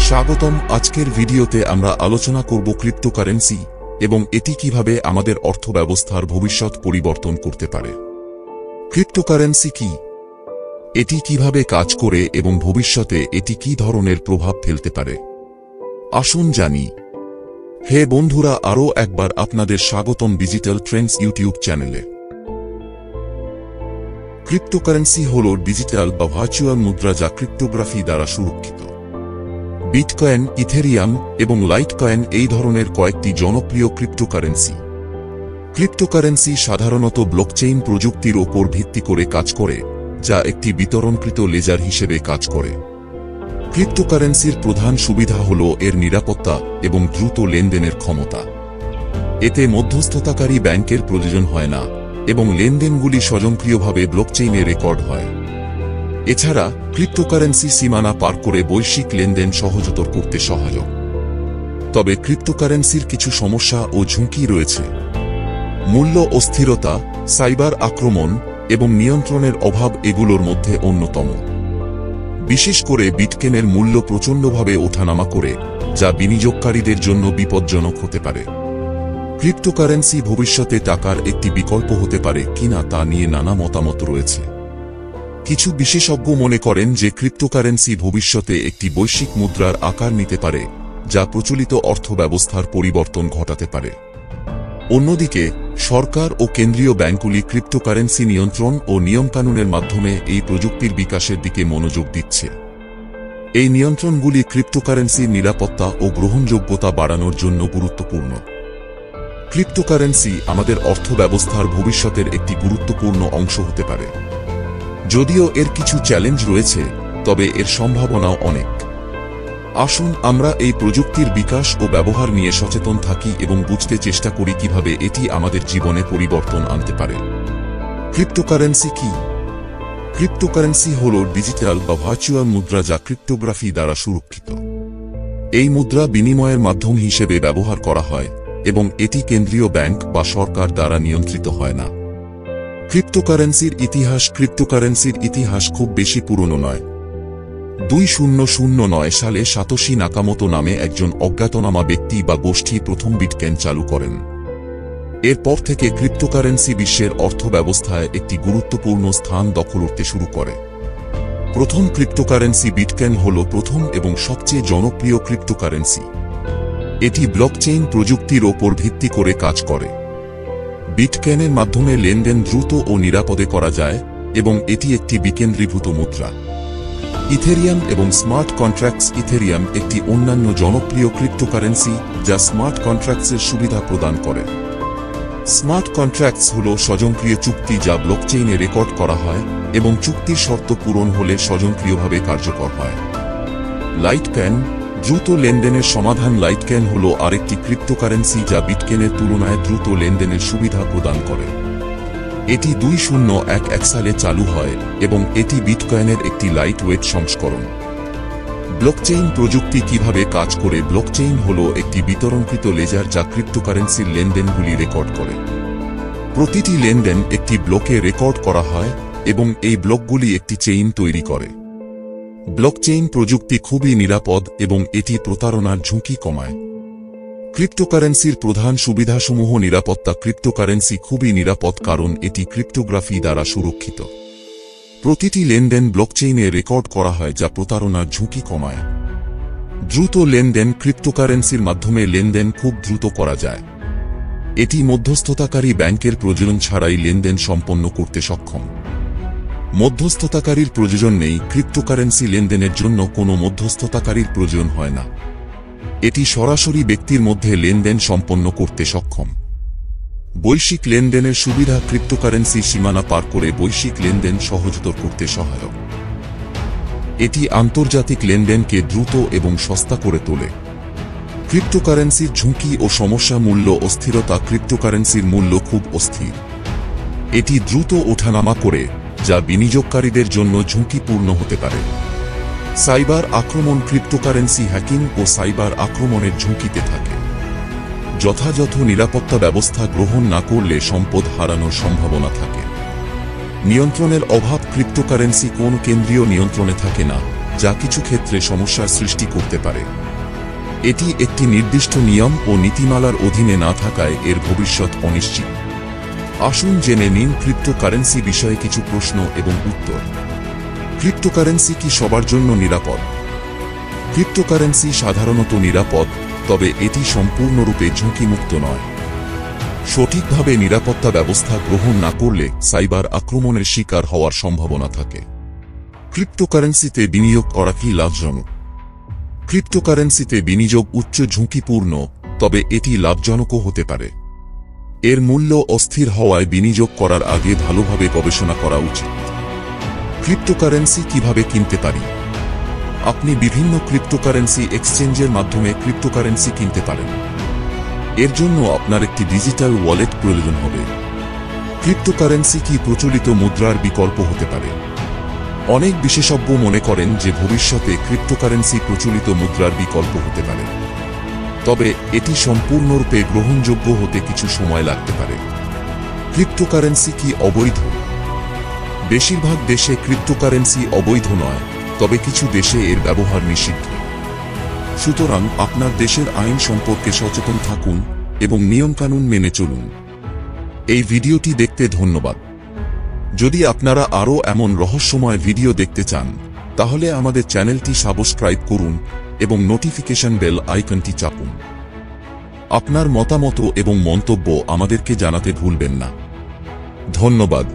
স্বাগতম। আজকের ভিডিওতে আমরা আলোচনা করব ক্রিপ্টোকারেন্সি এবং এটি কিভাবে আমাদের অর্থব্যবস্থার ভবিষ্যৎ পরিবর্তন করতে পারে। ক্রিপ্টোকারেন্সি কি, এটি কিভাবে কাজ করে এবং ভবিষ্যতে এটি কি ধরনের প্রভাব ফেলতে পারে, আসুন জানি। হে বন্ধুরা, আরও একবার আপনাদের স্বাগতম ডিজিটাল ট্রেন্ডস ইউটিউব চ্যানেলে। ক্রিপ্টোকারেন্সি হল ডিজিটাল বা ভার্চুয়াল মুদ্রা যা ক্রিপ্টোগ্রাফি দ্বারা সুরক্ষিত। বিটকয়েন, ইথেরিয়াম এবং লাইটকয়েন এই ধরনের কয়েকটি জনপ্রিয় ক্রিপ্টোকারেন্সি। ক্রিপ্টোকারেন্সি সাধারণত ব্লকচেইন প্রযুক্তির ওপর ভিত্তি করে কাজ করে, যা একটি বিতরণকৃত লেজার হিসেবে কাজ করে। ক্রিপ্টোকারেন্সির প্রধান সুবিধা হল এর নিরাপত্তা এবং দ্রুত লেনদেনের ক্ষমতা। এতে মধ্যস্থতাকারী ব্যাংকের প্রয়োজন হয় না এবং লেনদেনগুলি স্বয়ংক্রিয়ভাবে ব্লকচেইনে রেকর্ড হয়। এছাড়া ক্রিপ্টোকারেন্সি সীমানা পার করে বৈশ্বিক লেনদেন সহজতর করতে সহায়ক। তবে ক্রিপ্টোকারেন্সির কিছু সমস্যা ও ঝুঁকি রয়েছে। মূল্য অস্থিরতা, সাইবার আক্রমণ এবং নিয়ন্ত্রণের অভাব এগুলোর মধ্যে অন্যতম। বিশেষ করে বিটকয়েনের মূল্য প্রচণ্ডভাবে ওঠানামা করে, যা বিনিয়োগকারীদের জন্য বিপজ্জনক হতে পারে। ক্রিপ্টোকারেন্সি ভবিষ্যতে টাকার একটি বিকল্প হতে পারে কিনা তা নিয়ে নানা মতামত রয়েছে। কিছু বিশেষজ্ঞ মনে করেন যে ক্রিপ্টোকারেন্সি ভবিষ্যতে একটি বৈশ্বিক মুদ্রার আকার নিতে পারে, যা প্রচলিত অর্থব্যবস্থার পরিবর্তন ঘটাতে পারে। অন্যদিকে সরকার ও কেন্দ্রীয় ব্যাংকগুলি ক্রিপ্টোকারেন্সি নিয়ন্ত্রণ ও নিয়মকানুনের মাধ্যমে এই প্রযুক্তির বিকাশের দিকে মনোযোগ দিচ্ছে। এই নিয়ন্ত্রণগুলি ক্রিপ্টোকারেন্সির নিরাপত্তা ও গ্রহণযোগ্যতা বাড়ানোর জন্য গুরুত্বপূর্ণ। ক্রিপ্টোকারেন্সি আমাদের অর্থব্যবস্থার ভবিষ্যতের একটি গুরুত্বপূর্ণ অংশ হতে পারে। যদিও এর কিছু চ্যালেঞ্জ রয়েছে, তবে এর সম্ভাবনাও অনেক। আসুন আমরা এই প্রযুক্তির বিকাশ ও ব্যবহার নিয়ে সচেতন থাকি এবং বুঝতে চেষ্টা করি কিভাবে এটি আমাদের জীবনে পরিবর্তন আনতে পারে। ক্রিপ্টোকারেন্সি কি? ক্রিপ্টোকারেন্সি হল ডিজিটাল বা ভার্চুয়াল মুদ্রা যা ক্রিপ্টোগ্রাফি দ্বারা সুরক্ষিত। এই মুদ্রা বিনিময়ের মাধ্যম হিসেবে ব্যবহার করা হয় এবং এটি কেন্দ্রীয় ব্যাংক বা সরকার দ্বারা নিয়ন্ত্রিত হয় না। ক্রিপ্টোকারেন্সির ইতিহাস খুব বেশি পুরনো নয়। 2009 সালে সাতোশি নাকামোতো নামে একজন অজ্ঞাতনামা ব্যক্তি বা গোষ্ঠী প্রথম বিটকয়েন চালু করেন। এরপর থেকে ক্রিপ্টোকারেন্সি বিশ্বের অর্থব্যবস্থায় একটি গুরুত্বপূর্ণ স্থান দখল করতে শুরু করে। প্রথম ক্রিপ্টোকারেন্সি বিটকয়েন হল প্রথম এবং সবচেয়ে জনপ্রিয় ক্রিপ্টোকারেন্সি। এটি ব্লকচেইন প্রযুক্তির ওপর ভিত্তি করে কাজ করে। বিটকয়েনের মাধ্যমে লেনদেন দ্রুত ও নিরাপদে করা যায় এবং এটি একটি বিকেন্দ্রীভূত মুদ্রা। ইথেরিয়াম এবং স্মার্ট কন্ট্রাক্টস। ইথেরিয়াম একটি অন্যান্য জনপ্রিয় ক্রিপ্টোকারেন্সি যা স্মার্ট কন্ট্রাক্টসের সুবিধা প্রদান করে। স্মার্ট কন্ট্রাক্টস হল স্বয়ংক্রিয় চুক্তি যা ব্লকচেইনে রেকর্ড করা হয় এবং চুক্তির শর্ত পূরণ হলে স্বয়ংক্রিয়ভাবে কার্যকর হয়। লাইটকয়েন, দ্রুত লেনদেনের সমাধান। লাইটকয়েন হল আরেকটি ক্রিপ্টোকারেন্সি যা বিটকয়েনের তুলনায় দ্রুত লেনদেনের সুবিধা প্রদান করে। এটি 2011 সালে চালু হয় এবং এটি বিটকয়েনের একটি লাইটওয়েট সংস্করণ। ব্লকচেইন প্রযুক্তি কিভাবে কাজ করে? ব্লকচেইন হল একটি বিতরণকৃত লেজার যা ক্রিপ্টোকারেন্সির লেনদেনগুলি রেকর্ড করে। প্রতিটি লেনদেন একটি ব্লকে রেকর্ড করা হয় এবং এই ব্লকগুলি একটি চেইন তৈরি করে। ব্লকচেইন প্রযুক্তি খুবই নিরাপদ এবং এটি প্রতারণার ঝুঁকি কমায়। ক্রিপ্টোকারেন্সির প্রধান সুবিধাসমূহ। নিরাপত্তা। ক্রিপ্টোকারেন্সি খুবই নিরাপদ কারণ এটি ক্রিপ্টোগ্রাফি দ্বারা সুরক্ষিত। প্রতিটি লেনদেন ব্লকচেইনে রেকর্ড করা হয় যা প্রতারণার ঝুঁকি কমায়। দ্রুত লেনদেন। ক্রিপ্টোকারেন্সির মাধ্যমে লেনদেন খুব দ্রুত করা যায়। এটি মধ্যস্থতাকারী ব্যাংকের প্রয়োজন ছাড়াই লেনদেন সম্পন্ন করতে সক্ষম। মধ্যস্থতাকারীর প্রয়োজন নেই। ক্রিপ্টোকারেন্সি লেনদেনের জন্য কোনো মধ্যস্থতাকারীর প্রয়োজন হয় না। এটি সরাসরি ব্যক্তির মধ্যে লেনদেন সম্পন্ন করতে সক্ষম। বৈশ্বিক লেনদেনের সুবিধা। ক্রিপ্টোকারেন্সি সীমানা পার করে বৈশ্বিক লেনদেন সহজতর করতে সহায়ক। এটি আন্তর্জাতিক লেনদেনকে দ্রুত এবং সস্তা করে তোলে। ক্রিপ্টোকারেন্সির ঝুঁকি ও সমস্যা। মূল্য অস্থিরতা। ক্রিপ্টোকারেন্সির মূল্য খুব অস্থির। এটি দ্রুত ওঠানামা করে, যা বিনিয়োগকারীদের জন্য ঝুঁকিপূর্ণ হতে পারে। সাইবার আক্রমণ। ক্রিপ্টোকারেন্সি হ্যাকিং ও সাইবার আক্রমণের ঝুঁকিতে থাকে। যথাযথ নিরাপত্তা ব্যবস্থা গ্রহণ না করলে সম্পদ হারানোর সম্ভাবনা থাকে। নিয়ন্ত্রণের অভাব। ক্রিপ্টোকারেন্সি কোন কেন্দ্রীয় নিয়ন্ত্রণে থাকে না, যা কিছু ক্ষেত্রে সমস্যার সৃষ্টি করতে পারে। এটি একটি নির্দিষ্ট নিয়ম ও নীতিমালার অধীনে না থাকায় এর ভবিষ্যৎ অনিশ্চিত। আসুন জেনে নিন ক্রিপ্টোকারেন্সি বিষয়ে কিছু প্রশ্ন এবং উত্তর। ক্রিপ্টোকারেন্সি কি সবার জন্য নিরাপদ? ক্রিপ্টোকারেন্সি সাধারণত নিরাপদ, তবে এটি সম্পূর্ণরূপে ঝুঁকিমুক্ত নয়। সঠিকভাবে নিরাপত্তা ব্যবস্থা গ্রহণ না করলে সাইবার আক্রমণের শিকার হওয়ার সম্ভাবনা থাকে। ক্রিপ্টোকারেন্সিতে বিনিয়োগ করা কি লাভজনক? ক্রিপ্টোকারেন্সিতে বিনিয়োগ উচ্চ ঝুঁকিপূর্ণ, তবে এটি লাভজনকও হতে পারে। এর মূল্য অস্থির হওয়ায় বিনিয়োগ করার আগে ভালোভাবে গবেষণা করা উচিত। ক্রিপ্টোকারেন্সি কিভাবে কিনতে পারি? আপনি বিভিন্ন ক্রিপ্টোকারেন্সি এক্সচেঞ্জের মাধ্যমে ক্রিপ্টোকারেন্সি কিনতে পারেন। এর জন্য আপনার একটি ডিজিটাল ওয়ালেট প্রয়োজন হবে। ক্রিপ্টোকারেন্সি কি প্রচলিত মুদ্রার বিকল্প হতে পারে? অনেক বিশেষজ্ঞ মনে করেন যে ভবিষ্যতে ক্রিপ্টোকারেন্সি প্রচলিত মুদ্রার বিকল্প হতে পারে, তবে এটি সম্পূর্ণরূপে গ্রহণযোগ্য হতে কিছু সময় লাগতে পারে। ক্রিপ্টোকারেন্সি কি অবৈধ? বেশিরভাগ দেশে ক্রিপ্টোকারেন্সি অবৈধ নয়, তবে কিছু দেশে এর ব্যবহার নিষিদ্ধ। সুতরাং আপনার দেশের আইন সম্পর্কে সচেতন থাকুন এবং নিয়মকানুন মেনে চলুন। এই ভিডিওটি দেখতে ধন্যবাদ। যদি আপনারা আরও এমন রহস্যময় ভিডিও দেখতে চান, তাহলে আমাদের চ্যানেলটি সাবস্ক্রাইব করুন এবং নোটিফিকেশন বেল আইকনটি চাপুন। আপনার মতামত এবং মন্তব্য আমাদেরকে জানাতে ভুলবেন না। ধন্যবাদ।